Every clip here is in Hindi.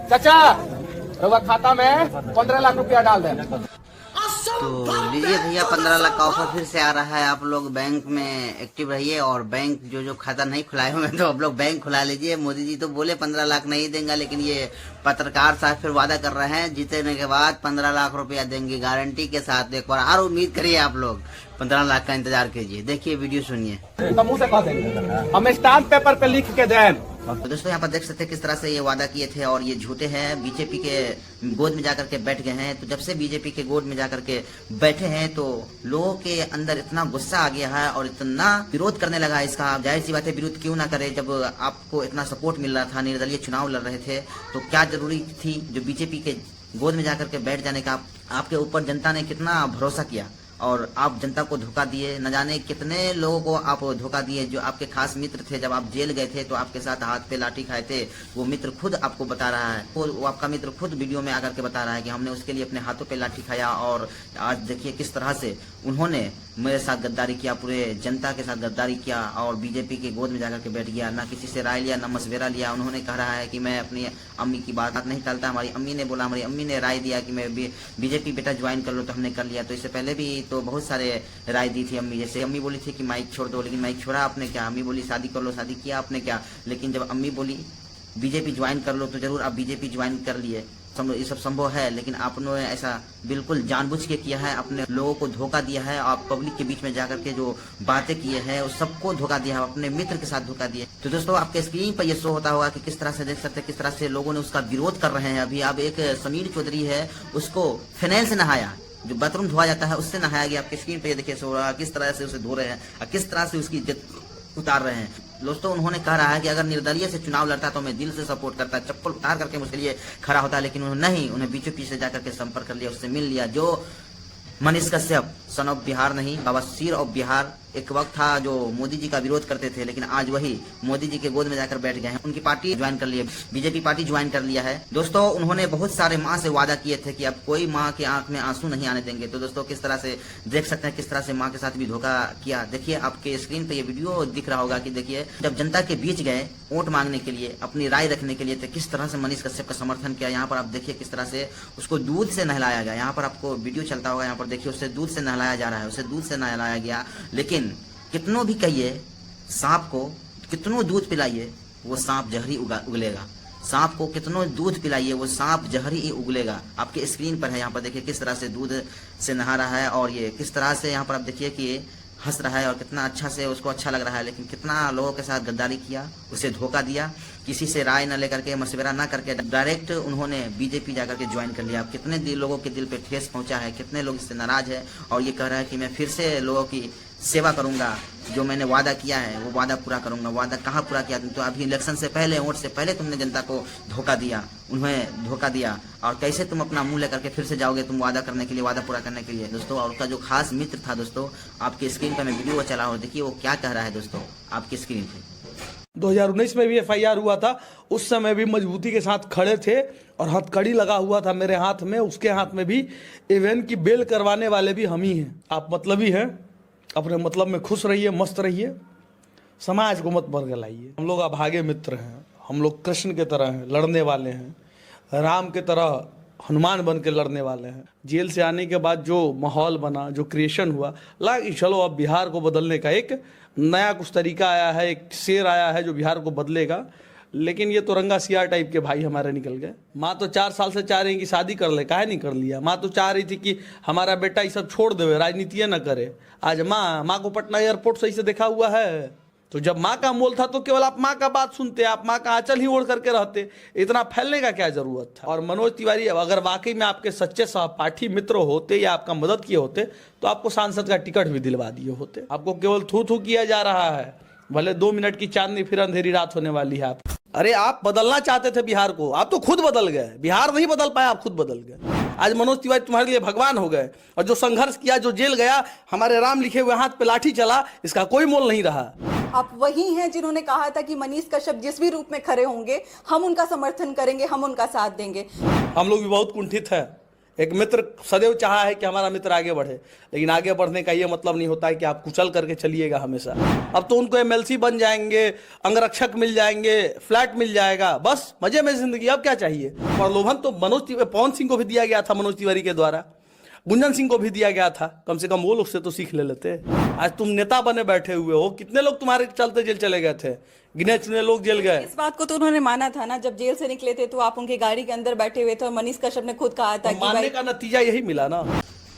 चाचा, रउआ खाता में 15 लाख रुपया डाल दे। तो लीजिए भैया, 15 लाख का ऑफर फिर से आ रहा है। आप लोग बैंक में एक्टिव रहिए और बैंक जो खाता नहीं खुलाए हुए तो आप लोग बैंक खुला लीजिए। मोदी जी तो बोले 15 लाख नहीं देंगे, लेकिन ये पत्रकार साहब फिर वादा कर रहे हैं जीतने के बाद 15 लाख रुपया देंगे गारंटी के साथ। एक बार और उम्मीद करिए, आप लोग 15 लाख का इंतजार कीजिए। देखिए, वीडियो सुनिए। मुंह से कह देंगे, हम स्टाम्प पेपर पे लिख के दें। तो दोस्तों, यहाँ पर देख सकते हैं किस तरह से ये वादा किए थे और ये झूठे हैं। बीजेपी के गोद में जाकर के बैठ गए हैं। तो जब से बीजेपी के गोद में जाकर के बैठे हैं तो लोगों के अंदर इतना गुस्सा आ गया है और इतना विरोध करने लगा इसका। जाहिर सी बात है, विरोध क्यों ना करे जब आपको इतना सपोर्ट मिल रहा था, निर्दलीय चुनाव लड़ रहे थे। तो क्या जरूरी थी जो बीजेपी के गोद में जाकर के बैठ जाने का? आपके ऊपर जनता ने कितना भरोसा किया और आप जनता को धोखा दिए। न जाने कितने लोगों को आप धोखा दिए जो आपके खास मित्र थे। जब आप जेल गए थे तो आपके साथ हाथ पे लाठी खाए थे। वो मित्र खुद आपको बता रहा है, वो आपका मित्र खुद वीडियो में आकर के बता रहा है कि हमने उसके लिए अपने हाथों पे लाठी खाया। और आज देखिए किस तरह से उन्होंने मेरे साथ गद्दारी किया, पूरे जनता के साथ गद्दारी किया और बीजेपी के गोद में जाकर के बैठ गया। ना किसी से राय लिया, ना मशवरा लिया। उन्होंने कह रहा है कि मैं अपनी अम्मी की बात नहीं टालता। हमारी अम्मी ने बोला, हमारी अम्मी ने राय दिया कि मैं बीजेपी बेटा ज्वाइन कर लो, तो हमने कर लिया। तो इससे पहले भी तो बहुत सारे राय दी थी अम्मी। जैसे अम्मी बोली थी कि माइक छोड़ दो, लेकिन माइक छोड़ा आपने क्या? अम्मी बोली शादी कर लो, शादी किया आपने क्या? लेकिन जब अम्मी बोली बीजेपी ज्वाइन कर लो तो जरूर आप बीजेपी ज्वाइन कर लिए। ये सब संभव है, लेकिन आपने ऐसा बिल्कुल जानबूझ के किया है। अपने लोगों को धोखा दिया है। आप पब्लिक के बीच में जाकर के जो बातें किए हैं उस सबको धोखा दिया है, अपने मित्र के साथ धोखा दिया। तो दोस्तों, आपके स्क्रीन पर ये शो होता होगा कि किस तरह से देख सकते हैं किस तरह से लोगों ने उसका विरोध कर रहे हैं। अभी अब एक समीर चौधरी है, उसको फिनाइल से नहाया, जो बाथरूम धोआ जाता है उससे नहाया गया। आपके स्क्रीन पे ये देखिए शो रहा है किस तरह से उसे धो रहे हैं और किस तरह से उसकी इज्जत उतार रहे हैं। दोस्तों, उन्होंने कहा रहा है कि अगर निर्दलीय से चुनाव लड़ता तो मैं दिल से सपोर्ट करता, चप्पल उतार करके उसके लिए खड़ा होता। लेकिन उन्होंने नहीं, उन्हें बीजेपी से जाकर के संपर्क कर लिया, उससे मिल लिया। जो मनीष कश्यप सन ऑफ बिहार नहीं, बवासीर ऑफ बिहार एक वक्त था जो मोदी जी का विरोध करते थे, लेकिन आज वही मोदी जी के गोद में जाकर बैठ गए हैं। उनकी पार्टी ज्वाइन कर ली है, बीजेपी पार्टी ज्वाइन कर लिया है। दोस्तों, उन्होंने बहुत सारे माँ से वादा किए थे कि अब कोई माँ की आंख में आंसू नहीं आने देंगे। तो दोस्तों, किस तरह से देख सकते हैं किस तरह से माँ के साथ भी धोखा किया। देखिए, आपके स्क्रीन पे ये वीडियो दिख रहा होगा कि देखिए जब जनता के बीच गए वोट मांगने के लिए, अपनी राय रखने के लिए, तो किस तरह से मनीष कश्यप का समर्थन किया। यहाँ पर आप देखिए किस तरह से उसको दूध से नहलाया गया। यहाँ पर आपको वीडियो चलता होगा, यहाँ पर देखिए उससे दूध से नहलाया जा रहा है, उसे दूध से नहलाया गया। लेकिन कितनों भी कहिए सांप को, कितनों दूध पिलाइए वो सांप जहरी उगलेगा। सांप को कितनों दूध पिलाइए वो सांप जहरी ही उगलेगा। आपके स्क्रीन पर है, यहाँ पर देखिए किस तरह से दूध से नहा रहा है और ये किस तरह से यहाँ पर आप देखिए कि हंस रहा है और कितना अच्छा से उसको अच्छा लग रहा है। लेकिन कितना लोगों के साथ गद्दारी किया, उसे धोखा दिया, किसी से राय न लेकर के, मशवरा न करके डायरेक्ट उन्होंने बीजेपी जाकर के ज्वाइन कर लिया। कितने लोगों के दिल पे ठेस पहुंचा है, कितने लोग इससे नाराज है और ये कह रहा है कि मैं फिर से लोगों की सेवा करूंगा, जो मैंने वादा किया है वो वादा पूरा करूंगा। वादा कहाँ पूरा किया? तो अभी इलेक्शन से पहले, वोट से पहले तुमने जनता को धोखा दिया, उन्हें धोखा दिया, और कैसे तुम अपना मुंह लेकर के फिर से जाओगे तुम वादा करने के लिए, वादा पूरा करने के लिए दोस्तों। और उसका जो खास मित्र था दोस्तों, आपकी स्क्रीन पर मैं वीडियो चला और देखिए वो क्या कह रहा है दोस्तों आपकी स्क्रीन पे। 2019 में भी FIR हुआ था, उस समय भी मजबूती के साथ खड़े थे और हथकड़ी लगा हुआ था मेरे हाथ में, उसके हाथ में भी। इवेंट की बेल करवाने वाले भी हम ही हैं। आप मतलबी हैं, अपने मतलब में खुश रहिए, मस्त रहिए, समाज को मत बरगलाइए। हम लोग अभागे मित्र हैं, हम लोग कृष्ण के तरह हैं, लड़ने वाले हैं, राम के तरह हनुमान बन के लड़ने वाले हैं। जेल से आने के बाद जो माहौल बना, जो क्रिएशन हुआ, लगा कि चलो अब बिहार को बदलने का एक नया कुछ तरीका आया है, एक शेर आया है जो बिहार को बदलेगा। लेकिन ये तो रंगा सियार टाइप के भाई हमारे निकल गए। माँ तो 4 साल से चाह रही कि शादी कर ले, काहे नहीं कर लिया? माँ तो चाह रही थी कि हमारा बेटा ये सब छोड़ देवे, राजनीति न करे। आज माँ को पटना एयरपोर्ट सही से देखा हुआ है। तो जब माँ का मोल था तो केवल आप माँ का बात सुनते, आप माँ का आंचल ही ओढ़ करके रहते, इतना फैलने का क्या जरूरत था? और मनोज तिवारी अगर वाकई में आपके सच्चे सहपाठी मित्र होते या आपका मदद किए होते तो आपको सांसद का टिकट भी दिलवा दिए होते। आपको केवल थू थू किया जा रहा है, भले 2 मिनट की चांदनी फिर अंधेरी रात होने वाली है। आप अरे आप बदलना चाहते थे बिहार को, आप तो खुद बदल गए। बिहार नहीं बदल पाए, आप खुद बदल गए। आज मनोज तिवारी तुम्हारे लिए भगवान हो गए, और जो संघर्ष किया, जो जेल गया, हमारे राम लिखे हुए हाथ पे लाठी चला, इसका कोई मोल नहीं रहा। आप वही हैं जिन्होंने कहा था कि मनीष कश्यप जिस भी रूप में खड़े होंगे हम उनका समर्थन करेंगे, हम उनका साथ देंगे। हम लोग भी बहुत कुंठित हैं। एक मित्र सदैव चाहा है कि हमारा मित्र आगे बढ़े, लेकिन आगे बढ़ने का ये मतलब नहीं होता है कि आप कुचल करके चलिएगा हमेशा। अब तो उनको MLC बन जाएंगे, अंगरक्षक मिल जाएंगे, फ्लैट मिल जाएगा, बस मजे में जिंदगी। अब क्या चाहिए? प्रलोभन तो पवन सिंह को भी दिया गया था, मनोज तिवारी के द्वारा, गुंजन सिंह को भी दिया गया था। कम से कम वो लोग से तो सीख ले लेते। आज तुम नेता बने बैठे हुए हो, कितने लोग तुम्हारे चलते जेल चले गए थे? गिने चुने लोग जेल गए। इस बात को तो उन्होंने माना था ना, जब जेल से निकले थे तो आप उनकी गाड़ी के अंदर बैठे हुए थे और मनीष कश्यप ने खुद कहा था कि मानने का नतीजा यही मिला ना।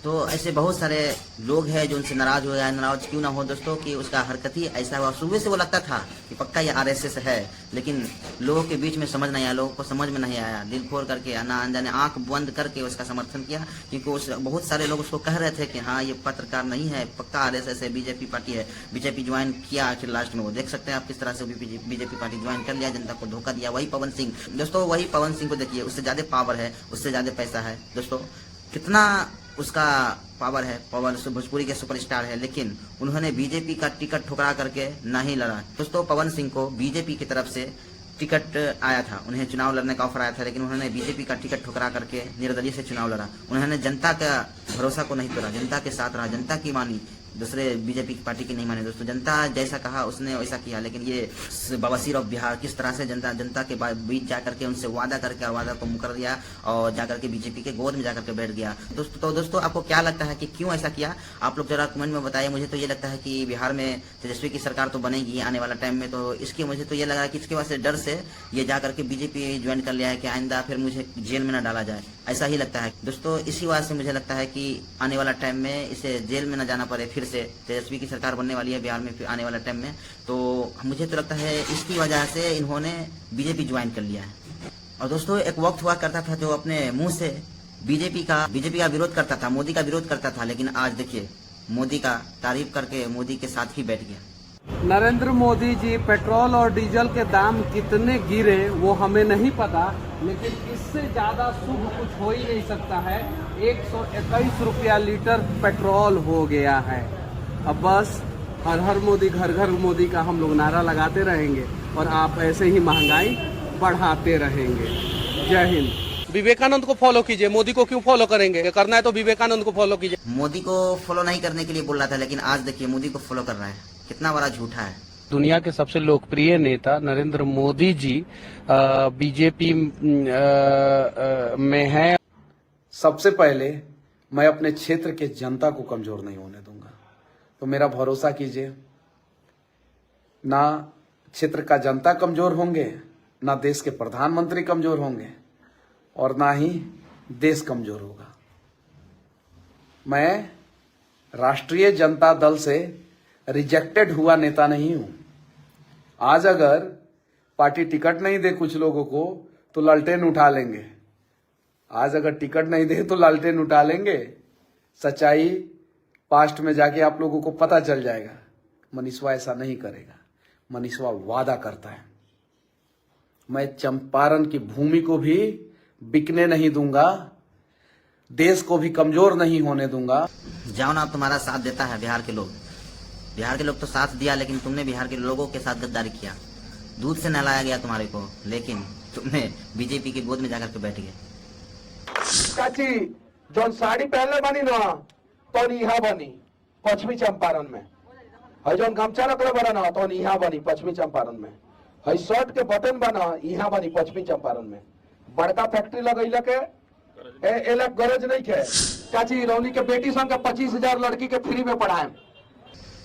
तो ऐसे बहुत सारे लोग हैं जो उनसे नाराज हो गए। नाराज क्यों ना हो दोस्तों, कि उसका हरकत ही ऐसा हुआ। शुरू से वो लगता था कि पक्का ये RSS है, लेकिन लोगों के बीच में समझ नहीं आया, लोगों को समझ में नहीं आया। दिल खोल करके ना अनजाने आंख बंद करके उसका समर्थन किया, क्योंकि बहुत सारे लोग उसको कह रहे थे कि हाँ ये पत्रकार नहीं है, पक्का RSS है, बीजेपी पार्टी है। बीजेपी ज्वाइन किया आखिर लास्ट में। वो देख सकते हैं आप किस तरह से बीजेपी पार्टी ज्वाइन कर लिया, जनता को धोखा दिया। वही पवन सिंह दोस्तों, वही पवन सिंह को देखिए, उससे ज्यादा पावर है, उससे ज्यादा पैसा है दोस्तों। कितना उसका पावर है, पवन भोजपुरी के सुपरस्टार है, लेकिन उन्होंने बीजेपी का टिकट ठुकरा करके नहीं लड़ा दोस्तों। पवन सिंह को बीजेपी की तरफ से टिकट आया था, उन्हें चुनाव लड़ने का ऑफर आया था, लेकिन उन्होंने बीजेपी का टिकट ठुकरा करके निर्दलीय से चुनाव लड़ा। उन्होंने जनता का भरोसा को नहीं तोड़ा, जनता के साथ रहा, जनता की मानी, दूसरे बीजेपी पार्टी की नहीं माने दोस्तों। जनता जैसा कहा उसने वैसा किया। लेकिन ये बवासीर ऑफ बिहार किस तरह से जनता के बीच जाकर के उनसे वादा करके और वादा को मुकर दिया और जाकर के बीजेपी के गोद में जाकर के बैठ गया दोस्तों आपको क्या लगता है कि क्यों ऐसा किया? आप लोग जरा कमेंट में बताइए। मुझे तो ये लगता है कि बिहार में तेजस्वी की सरकार तो बनेगी आने वाला टाइम में, तो इसकी मुझे तो ये लग रहा है कि इसके वजह से डर से ये जाकर के बीजेपी ज्वाइन कर लिया है कि आइंदा फिर मुझे जेल में न डाला जाए, ऐसा ही लगता है दोस्तों। इसी वजह से मुझे लगता है कि आने वाला टाइम में इसे जेल में न जाना पड़े। फिर से तेजस्वी की सरकार बनने वाली है बिहार में फिर आने वाला टाइम में, तो मुझे तो लगता है इसकी वजह से इन्होंने बीजेपी ज्वाइन कर लिया है। और दोस्तों एक वक्त हुआ करता था जो अपने मुंह से बीजेपी का विरोध करता था, मोदी का विरोध करता था, लेकिन आज देखिए मोदी का तारीफ करके मोदी के साथ ही बैठ गया। नरेंद्र मोदी जी, पेट्रोल और डीजल के दाम कितने गिरे वो हमें नहीं पता, लेकिन इससे ज्यादा शुभ कुछ हो ही नहीं सकता है। 121 रुपया लीटर पेट्रोल हो गया है। अब बस हर हर मोदी घर घर मोदी का हम लोग नारा लगाते रहेंगे और आप ऐसे ही महंगाई बढ़ाते रहेंगे। जय हिंद। विवेकानंद को फॉलो कीजिए, मोदी को क्यों फॉलो करेंगे? करना है तो विवेकानंद को फॉलो कीजिए। मोदी को फॉलो नहीं करने के लिए बोल रहा था, लेकिन आज देखिए मोदी को फॉलो कर रहा है। कितना बड़ा झूठा है। दुनिया के सबसे लोकप्रिय नेता नरेंद्र मोदी जी बीजेपी में है। सबसे पहले मैं अपने क्षेत्र के जनता को कमजोर नहीं होने दूंगा, तो मेरा भरोसा कीजिए, ना क्षेत्र का जनता कमजोर होंगे, ना देश के प्रधानमंत्री कमजोर होंगे और ना ही देश कमजोर होगा। मैं राष्ट्रीय जनता दल से रिजेक्टेड हुआ नेता नहीं हूं। आज अगर पार्टी टिकट नहीं दे कुछ लोगों को तो लालटेन उठा लेंगे, आज अगर टिकट नहीं दे तो लालटेन उठा लेंगे। सच्चाई पास्ट में जाके आप लोगों को पता चल जाएगा। मनीषवा ऐसा नहीं करेगा। मनीषवा वादा करता है, मैं चंपारण की भूमि को भी बिकने नहीं दूंगा, देश को भी कमजोर नहीं होने दूंगा। जाओ ना, अब तुम्हारा साथ देता है बिहार के लोग। बिहार के लोग तो साथ दिया, लेकिन तुमने बिहार के लोगों के साथ गद्दारी किया। दूध से नहलाया गया तुम्हारे को, लेकिन तुमने बीजेपी की गोद में जाकर के बैठ गए। काची जौन साड़ी पहनले बनी ना तो यहाँ बनी पश्चिमी चंपारण में, है जौन गमछा रखले बना ना तो यहाँ बनी पश्चिमी चंपारण में, है शर्ट के बटन बना यहाँ बनी पश्चिमी चंपारण में। बड़का फैक्ट्री लगैला के एलक गरज नहीं है। काची रौनी के बेटी संग के 25,000 लड़की के फ्री में पढ़ाए।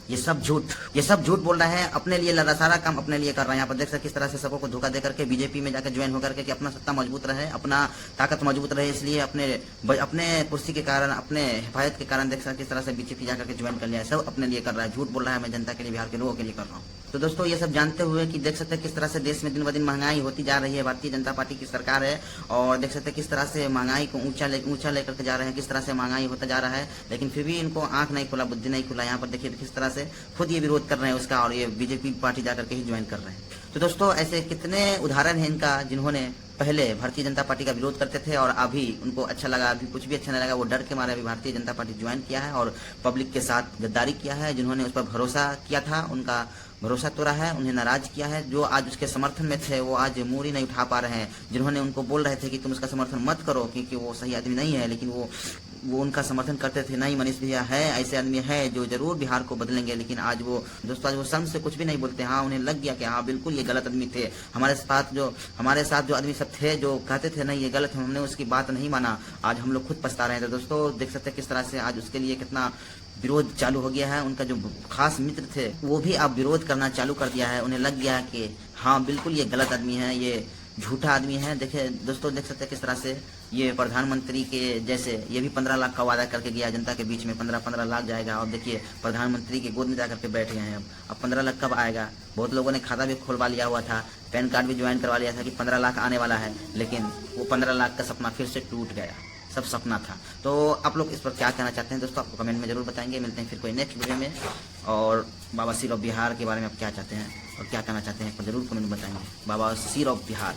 ये सब झूठ बोल रहे हैं। अपने लिए सारा काम अपने लिए कर रहे हैं। यहाँ पर देख सकते किस तरह से सबको धोखा देकर के बीजेपी में जाकर ज्वाइन होकर के कि अपना सत्ता मजबूत रहे, अपना ताकत मजबूत रहे, इसलिए अपने कुर्सी के कारण, अपने हिफाजत के कारण देख सकते किस तरह से बीजेपी जाकर के ज्वाइन कर लिया है। सब अपने लिए कर रहा है, झूठ बोल रहा है मैं जनता के लिए, बिहार के लोगों के लिए कर रहा हूँ। तो दोस्तों ये सब जानते हुए कि देख सकते हैं किस तरह से देश में दिन ब दिन महंगाई होती जा रही है। भारतीय जनता पार्टी की सरकार है और देख सकते हैं किस तरह से महंगाई को ऊंचा लेकर के जा रहे हैं, किस तरह से महंगाई होता जा रहा है, लेकिन फिर भी इनको आंख नहीं खुला, बुद्धि नहीं खुला। यहाँ पर देखिए किस तरह से खुद ये विरोध कर रहे हैं उसका, और ये बीजेपी पार्टी जाकर के ही ज्वाइन कर रहे हैं। तो दोस्तों ऐसे कितने उदाहरण हैं इनका, जिन्होंने पहले भारतीय जनता पार्टी का विरोध करते थे और अभी उनको अच्छा लगा, अभी कुछ भी अच्छा नहीं लगा, वो डर के मारे अभी भारतीय जनता पार्टी ज्वाइन किया है और पब्लिक के साथ गद्दारी किया है। जिन्होंने उस पर भरोसा किया था, उनका भरोसा तोड़ा है, उन्हें नाराज किया है। जो आज उसके समर्थन में थे वो आज मूरी नहीं उठा पा रहे हैं। जिन्होंने उनको बोल रहे थे कि तुम उसका समर्थन मत करो क्योंकि वो सही आदमी नहीं है, लेकिन वो उनका समर्थन करते थे। नहीं, मनीष भैया है, ऐसे आदमी है जो जरूर बिहार को बदलेंगे, लेकिन आज वो दोस्तों आज वो शर्म से कुछ भी नहीं बोलते। हाँ, उन्हें लग गया कि हाँ बिल्कुल ये गलत आदमी थे। हमारे साथ जो आदमी सब थे जो कहते थे नहीं ये गलत है, हमने उसकी बात नहीं माना, आज हम लोग खुद पछता रहे थे। दोस्तों देख सकते हैं किस तरह से आज उसके लिए कितना विरोध चालू हो गया है। उनका जो खास मित्र थे वो भी अब विरोध करना चालू कर दिया है। उन्हें लग गया है कि हाँ बिल्कुल ये गलत आदमी है, ये झूठा आदमी है। देखिए दोस्तों देख सकते हैं किस तरह से ये प्रधानमंत्री के जैसे ये भी 15 लाख का वादा करके गया जनता के बीच में, 15 लाख जाएगा और देखिए प्रधानमंत्री के गोद में जाकर के बैठ गए हैं। अब 15 लाख कब आएगा? बहुत लोगों ने खाता भी खुलवा लिया हुआ था, पैन कार्ड भी ज्वाइन करवा लिया था कि 15 लाख आने वाला है, लेकिन वो 15 लाख का सपना फिर से टूट गया, सब सपना था। तो आप लोग इस पर क्या कहना चाहते हैं दोस्तों, आपको कमेंट में जरूर बताएंगे। मिलते हैं फिर कोई नेक्स्ट वीडियो में, और बाबा सिर ऑफ बिहार के बारे में आप क्या चाहते हैं और क्या कहना चाहते हैं जरूर कमेंट में बताएंगे। बाबा सिर ऑफ बिहार।